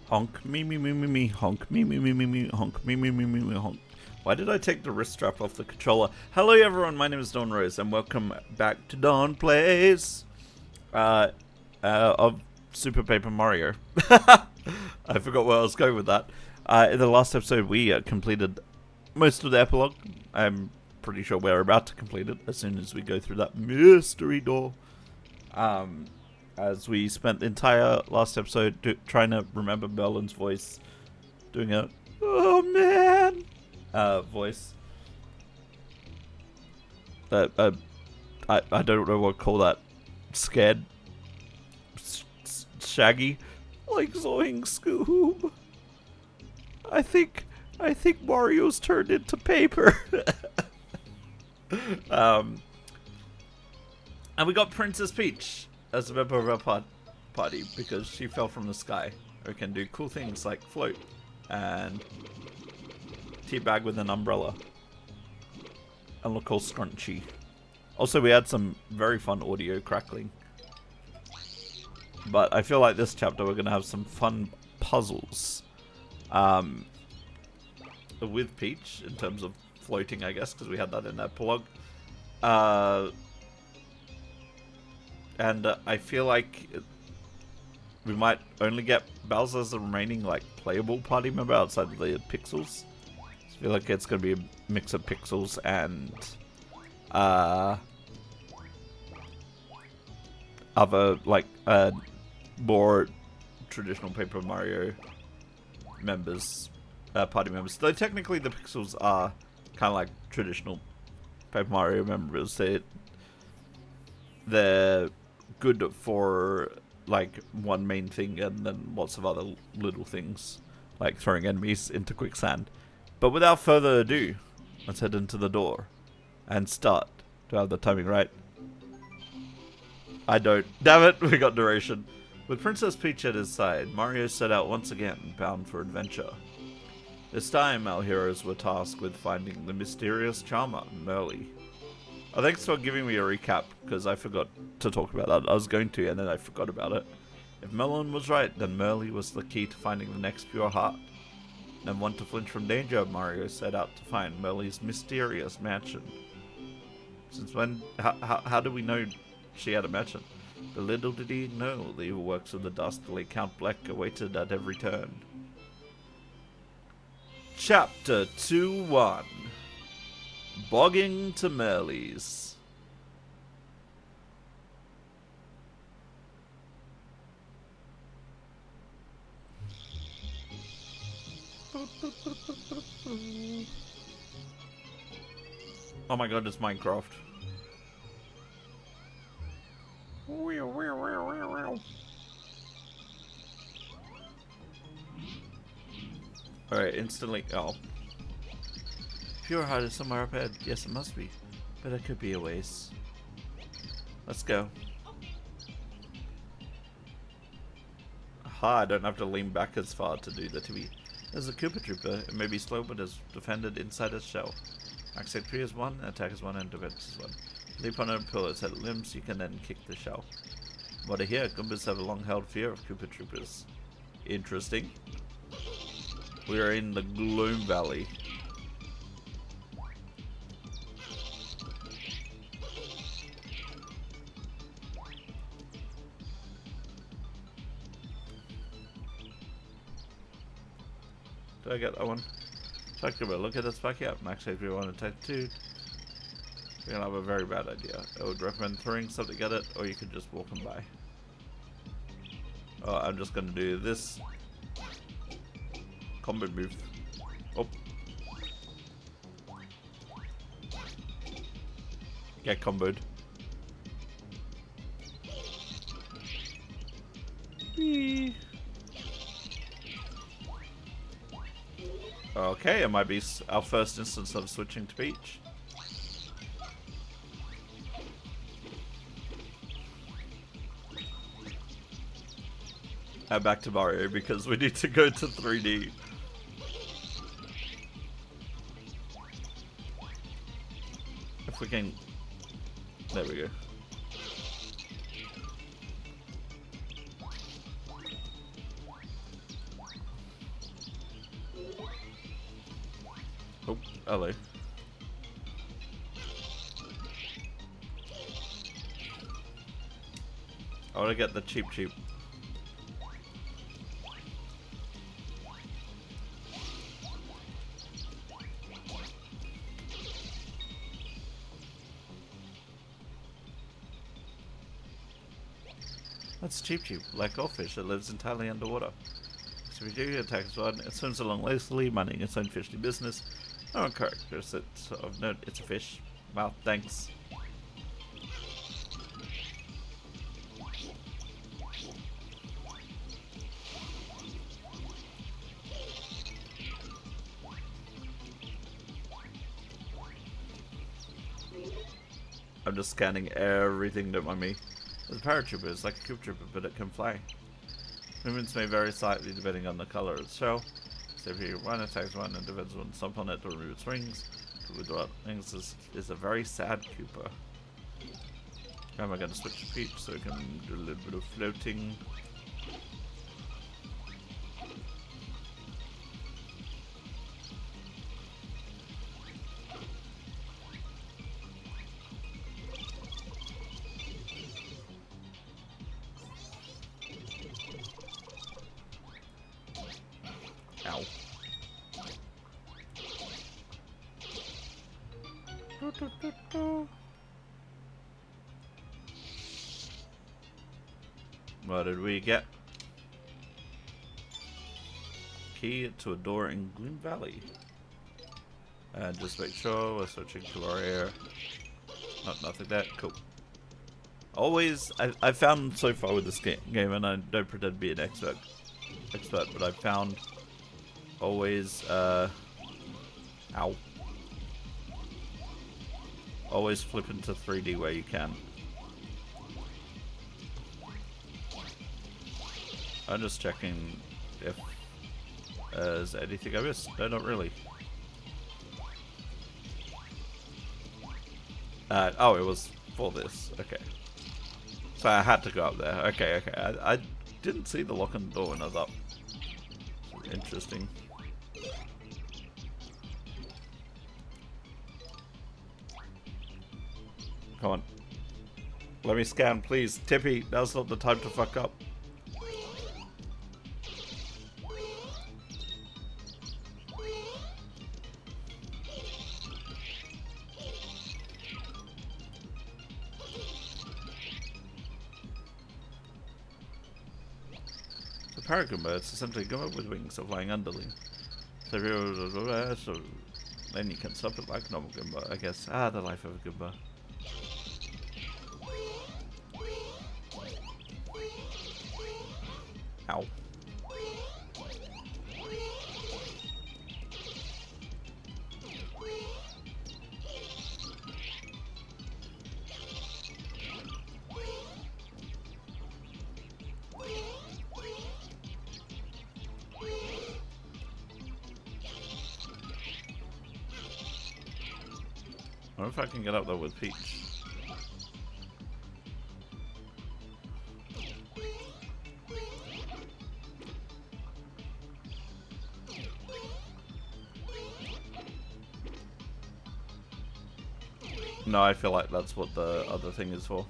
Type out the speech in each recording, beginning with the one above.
Honk me, honk me, honk me, honk. Why did I take the wrist strap off the controller? Hello everyone, my name is Dawn Rose and welcome back to Dawn Plays of Super Paper Mario. I forgot where I was going with that. In the last episode we completed most of the epilogue. I'm pretty sure we're about to complete it as soon as we go through that mystery door. As we spent the entire last episode trying to remember Merlin's voice, doing a "oh man" voice. I don't know what to call that. Scared, shaggy, like Zoing Scoob. I think Mario's turned into paper. And we got Princess Peach as a member of our party because she fell from the sky. Or can do cool things like float and teabag with an umbrella and look all scrunchy. Also, we had some very fun audio crackling. But I feel like this chapter we're gonna have some fun puzzles with Peach in terms of floating, I guess, because we had that in epilogue. And I feel like we might only get Bowser as the remaining, like, playable party member outside of the Pixels. I feel like it's going to be a mix of Pixels and other, like, more traditional Paper Mario members, party members. Though technically the Pixels are kind of like traditional Paper Mario members. They're good for like one main thing and then lots of other little things like throwing enemies into quicksand. But without further ado, let's head into the door and start. Do I have the timing right? I don't. Damn it, we got narration. With Princess Peach at his side, Mario set out once again, bound for adventure. This time, our heroes were tasked with finding the mysterious charmer, Merlee. Oh, thanks for giving me a recap, because I forgot to talk about that. I was going to, and then I forgot about it. If Merlin was right, then Merlee was the key to finding the next pure heart. No one to flinch from danger, Mario set out to find Merlee's mysterious mansion. Since when? How do we know she had a mansion? But little did he know the evil works of the dastardly Count Bleck awaited at every turn. Chapter 2-1 Bogging to Merlee's. Oh my god, it's Minecraft. Alright, instantly. Oh. Pure heart is somewhere up ahead. Yes, it must be. But it could be a ways. Let's go. Aha, I don't have to lean back as far to do the TV. There's a Koopa Trooper. It may be slow, but is defended inside its shell. Max HP is 1, attack is 1, and defense is 1. Leap on a pillar's head limbs, you can then kick the shell. What I hear, Goombas have a long-held fear of Koopa Troopers. Interesting. We are in the Gloam Valley. Did I get that one? Talk about look at this back up. Max HP 1 attack 2. You're gonna have a very bad idea. I would recommend throwing something at it, or you could just walk them by. Oh, I'm just gonna do this combo move. Oh. Get comboed. Whee. Okay, it might be our first instance of switching to Peach. And back to Mario because we need to go to 3D. If we can... There we go. Hello. I want to get the cheap. That's cheap, like goldfish that lives entirely underwater. So if you do attacks one, it swims along lazily, minding its own fishy business. No one characters it of note, it's a fish. Wow, thanks. I'm just scanning everything, don't mind me. The paratrooper is like a cube trooper, but it can fly. Movements may vary slightly depending on the color of its shell. So if you one attacks one and defends one, stomp on it to remove its wings. Without wings is a very sad Cooper. How am I going to switch to Peach so we can do a little bit of floating? Ow. What did we get? Key to a door in Gloam Valley. And just make sure we're searching to our air. Nothing there. Cool. Always, I found so far with this game, and I don't pretend to be an expert, but I've found always, ow. Always flip into 3D where you can. I'm just checking if there's anything I missed. No, not really. Oh, it was for this. Okay. So I had to go up there. Okay. I didn't see the lock on the door when I was up. Interesting. Come on. Let me scan, please. Tippy, now's not the time to fuck up. Paragon birds essentially come up with wings or flying underling. So then you can stop it like normal Goomba, I guess. Ah, the life of a Goomba. Ow. I wonder if I can get up there with Peach. No, I feel like that's what the other thing is for.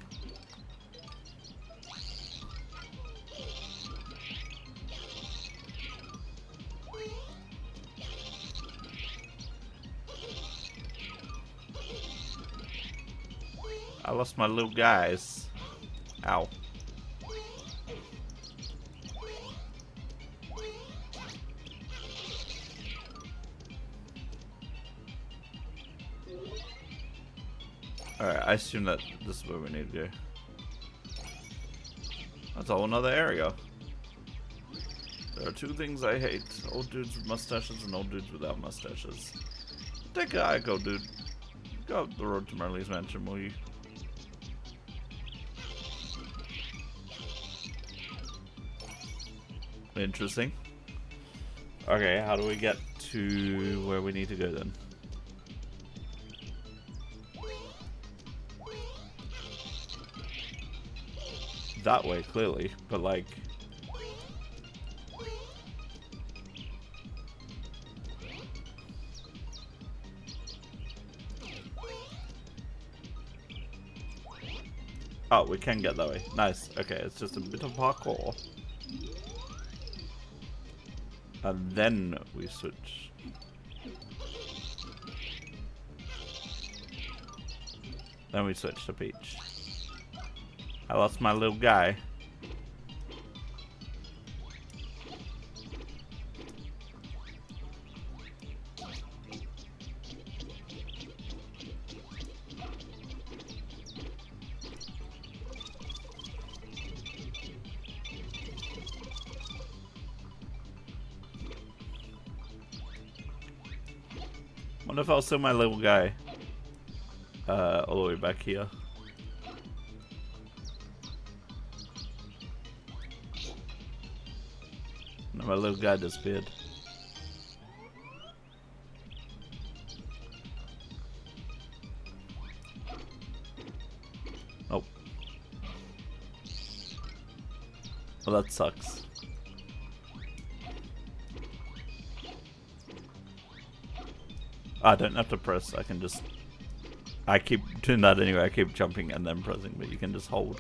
I lost my little guys. Ow. Alright, I assume that this is where we need to go. That's a whole nother area. There are two things I hate. Old dudes with mustaches and old dudes without mustaches. Take a Ico, dude. Go up the road to Merlee's mansion, will you? Interesting. Okay, how do we get to where we need to go then? That way, clearly, but like... Oh, we can get that way. Nice. Okay, it's just a bit of parkour. And then we switch. Then we switch to Peach. I lost my little guy. Wonder if I'll see my little guy all the way back here. No, my little guy disappeared. Oh. Well, that sucks. I don't have to press, I can just... I keep doing that anyway, I keep jumping and then pressing, but you can just hold.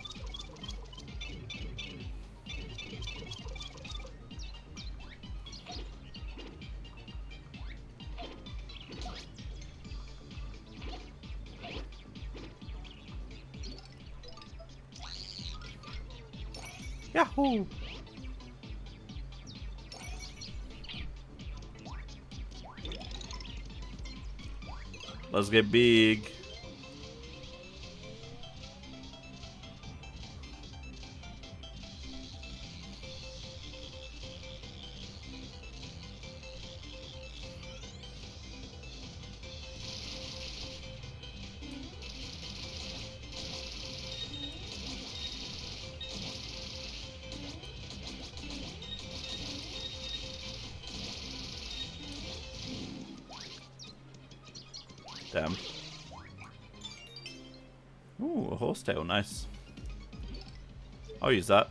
Yahoo! Let's get big. Damn. Ooh, a horsetail, nice. I'll use that.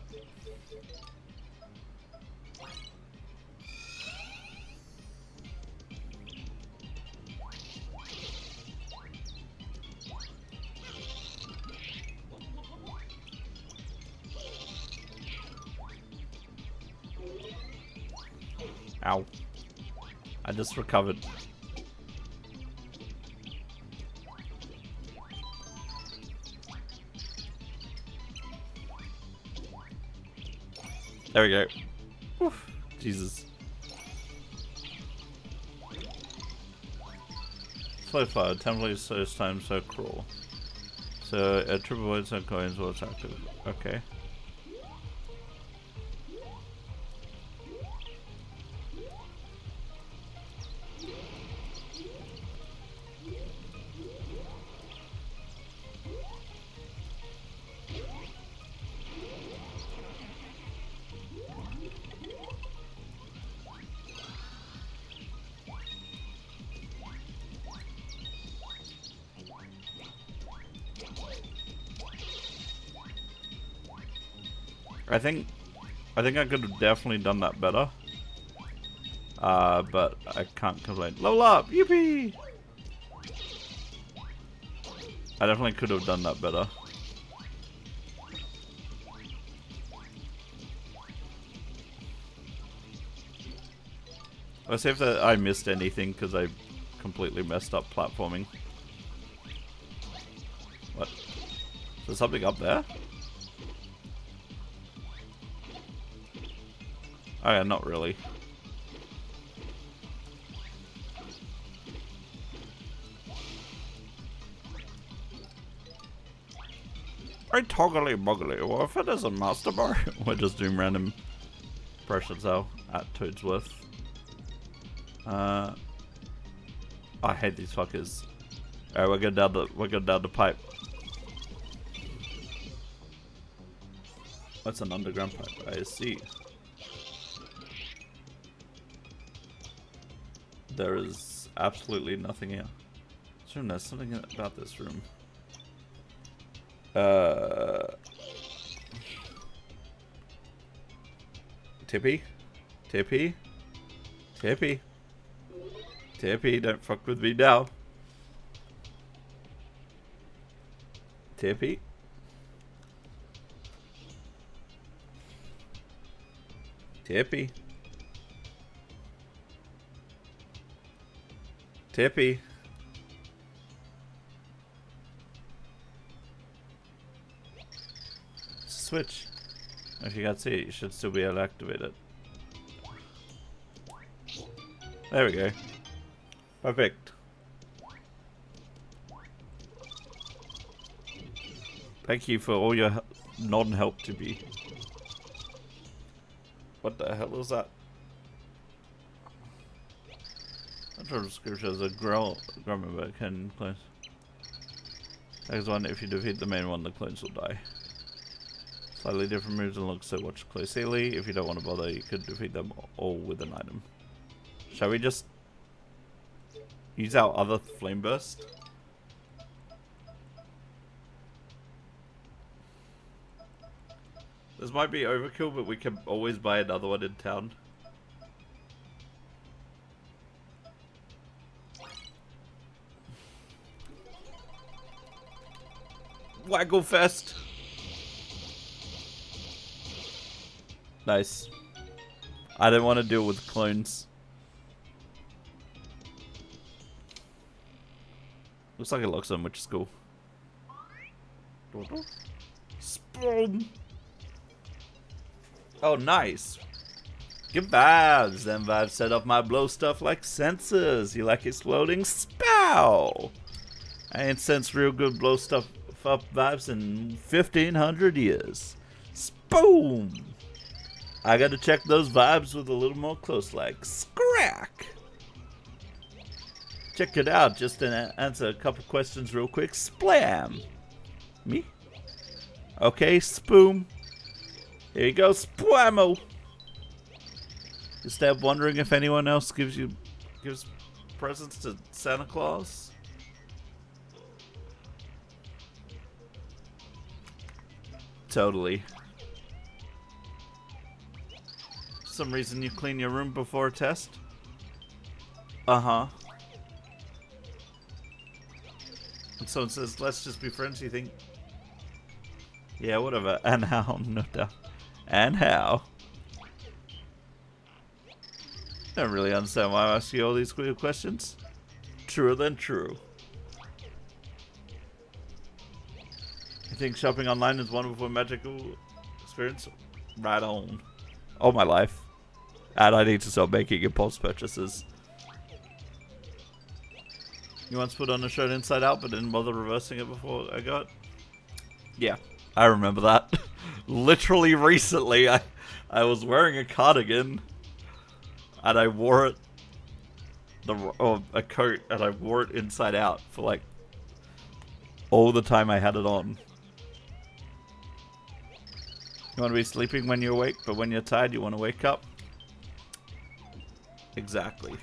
Ow. I just recovered. There we go. Oof. Jesus. Slow fire, temporarily slow time, so cruel. So a triple void some coins was active. Okay. I think I could have definitely done that better. But I can't complain. Level up! Yippee! I definitely could have done that better. Let's see if I missed anything because I completely messed up platforming. What? Is there something up there? Oh yeah, not really. Hey toggly boggly, well if it is a master bar, we're just doing random pressures now at Toadsworth. I hate these fuckers. Alright, we're going down the pipe. That's an underground pipe, I see. There is absolutely nothing here. So there's something about this room. Tippy? Tippy? Tippy? Tippy, don't fuck with me now. Tippy? Tippy. Tippy. Switch. If you can't see it, you should still be able to activate it. There we go. Perfect. Thank you for all your non-help to me. What the hell is that? Natural scripture is a grammar can clone. Next one, if you defeat the main one, the clones will die. Slightly different moves and looks, so watch closely. If you don't want to bother, you could defeat them all with an item. Shall we just use our other flame burst? This might be overkill, but we can always buy another one in town. Wagglefest! Nice. I didn't want to deal with clones. Looks like it locks them, which is cool. Spawn! Oh, nice. Give vibes. Them vibes set off my blow stuff like sensors. You like exploding? Spow! I ain't sensed real good blow stuff up vibes in 1500 years. Spoom! I gotta check those vibes with a little more close like scrack. Check it out, just to answer a couple questions real quick. Splam! Me? Okay, spoom. Here you go, splammo! You stop wondering if anyone else gives presents to Santa Claus? Totally. For some reason you clean your room before a test? Uh-huh. And someone says, let's just be friends, you think? Yeah, whatever. And how? No doubt. And how? Don't really understand why I ask you all these weird questions. Truer than true. You think shopping online is wonderful and magical experience? Right on. All my life. And I need to start making impulse purchases. You once put on a shirt inside out but didn't bother reversing it before I got? Yeah, I remember that. Literally recently, I was wearing a cardigan and I wore it, a coat, and I wore it inside out for like all the time I had it on. You want to be sleeping when you're awake, but when you're tired, you want to wake up? Exactly.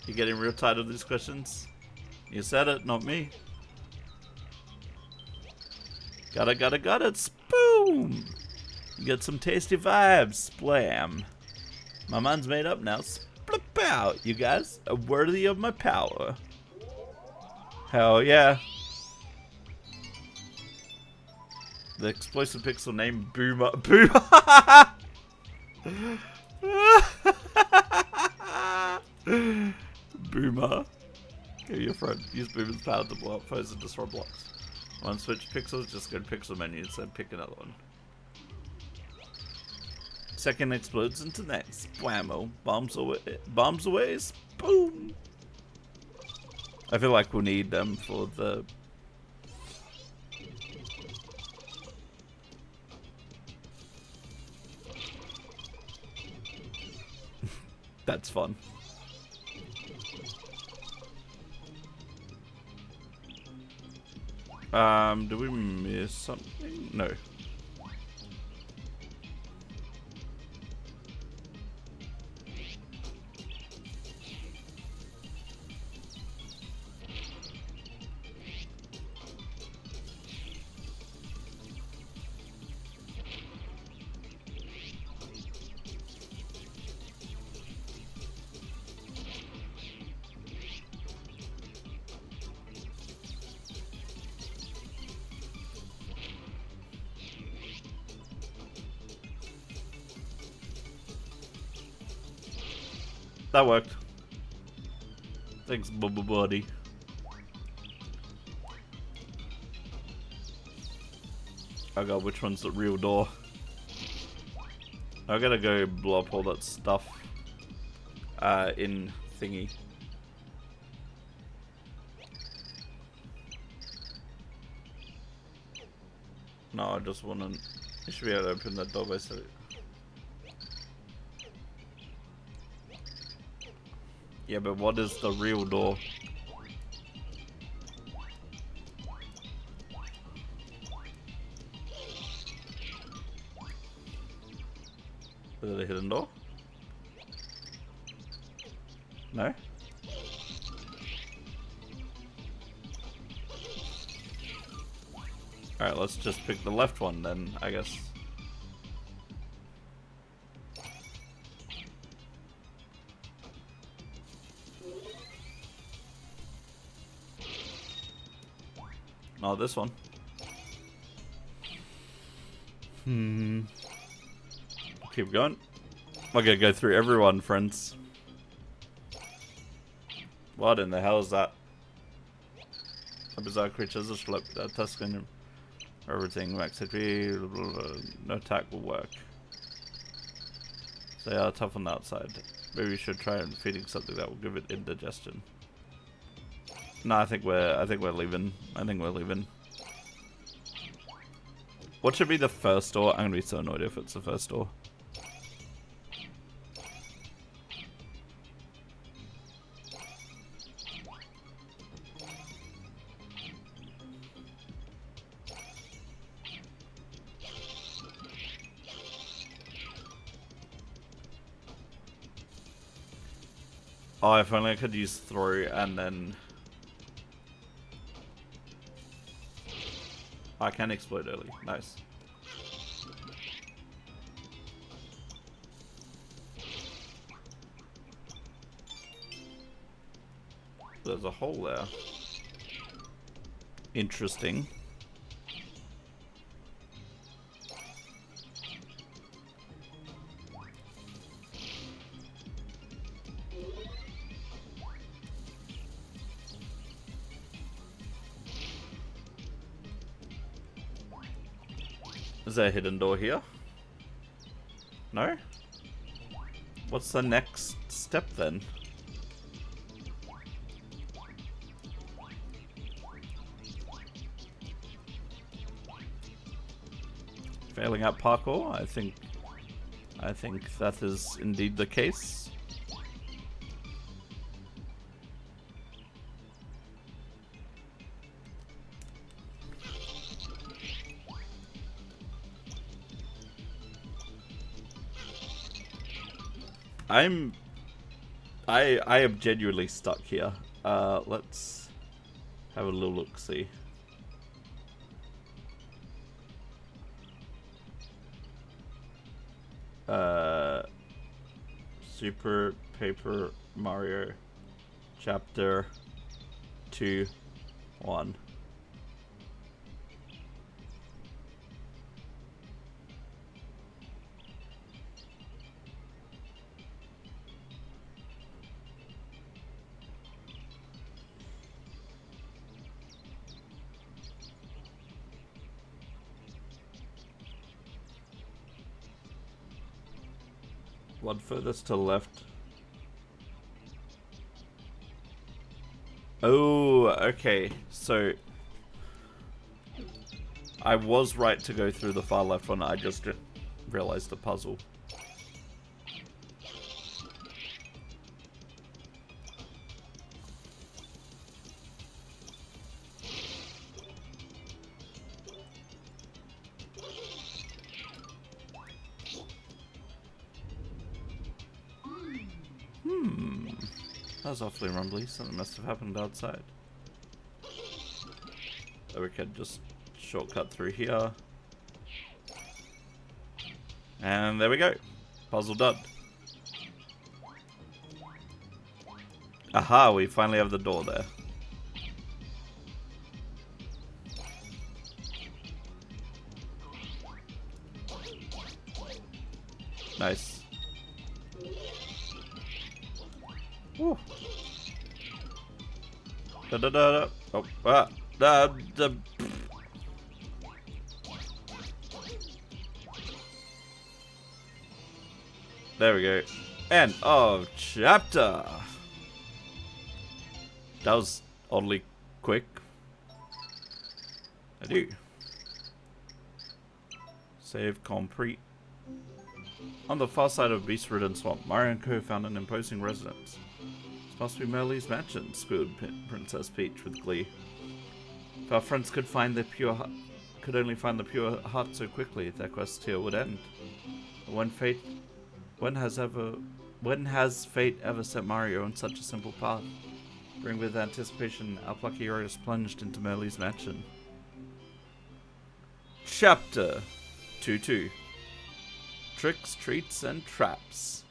You getting real tired of these questions? You said it, not me. Got it, spoon! Get some tasty vibes, splam. My mind's made up now, splip out. You guys are worthy of my power. Hell yeah. The explosive pixel name Boomer. Boomer. Give your friend. Use Boomer's power to blow up foes and destroy blocks. Want to switch pixels? Just go to pixel menu and pick another one. Second explodes into next. Whammo. Bombs away. Boom. I feel like we'll need them for the... That's fun. Do we miss something? No. that worked. Thanks, Bubba Buddy. Oh god, which one's the real door? I gotta go blow up all that stuff in thingy. No, I just wanna... You should be able to open that door basically. Yeah, but what is the real door? Is it a hidden door? No? Alright, let's just pick the left one then, I guess. Oh, this one. Keep going. I'm gonna go through everyone, friends. What in the hell is that? A bizarre creature just looked at Tuscan. Everything max HP, no attack will work. They are tough on the outside. Maybe we should try feeding something that will give it indigestion. No, I think we're leaving. I think we're leaving. What should be the first door? I'm gonna be so annoyed if it's the first door. Oh, if only I could use throw and then... I can explode early. Nice. There's a hole there. Interesting. Is there a hidden door here? No? What's the next step then? Failing at parkour? I think that is indeed the case. I am genuinely stuck here. Let's have a little look-see. Super Paper Mario Chapter 2 1. One furthest to the left. Oh, okay. So I was right to go through the far left one. I just didn't realize the puzzle. That was awfully rumbly. Something must have happened outside. So we could just shortcut through here. And there we go. Puzzle done. Aha, we finally have the door there. Nice. Woo. Da da da da. Oh, ah, da da. There we go. End of chapter. That was oddly quick. I do. Save complete. On the far side of Beast-ridden Swamp, Mario and Co found an imposing residence. This must be Merlee's mansion, squealed Princess Peach with glee. If our friends could find the could only find the pure heart so quickly, their quest here would end. But when has fate ever set Mario on such a simple path? Bring with anticipation, our plucky heroes plunged into Merlee's mansion. Chapter 2-2. Tricks, treats, and traps.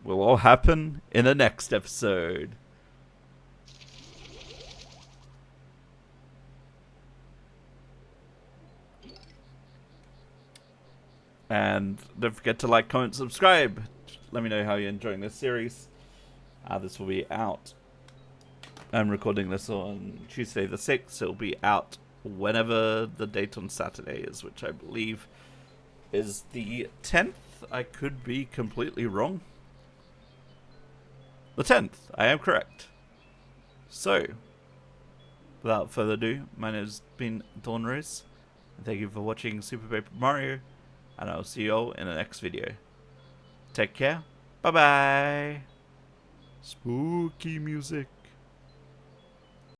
Will all happen in the next episode. And don't forget to like, comment, subscribe. Let me know how you're enjoying this series. This will be out. I'm recording this on Tuesday the 6th. It'll be out whenever the date on Saturday is, which I believe is the 10th. I could be completely wrong. The 10th. I am correct. So, without further ado, my name has been Dawn Rose. And thank you for watching Super Paper Mario. And I'll see you all in the next video. Take care. Bye bye. Spooky music.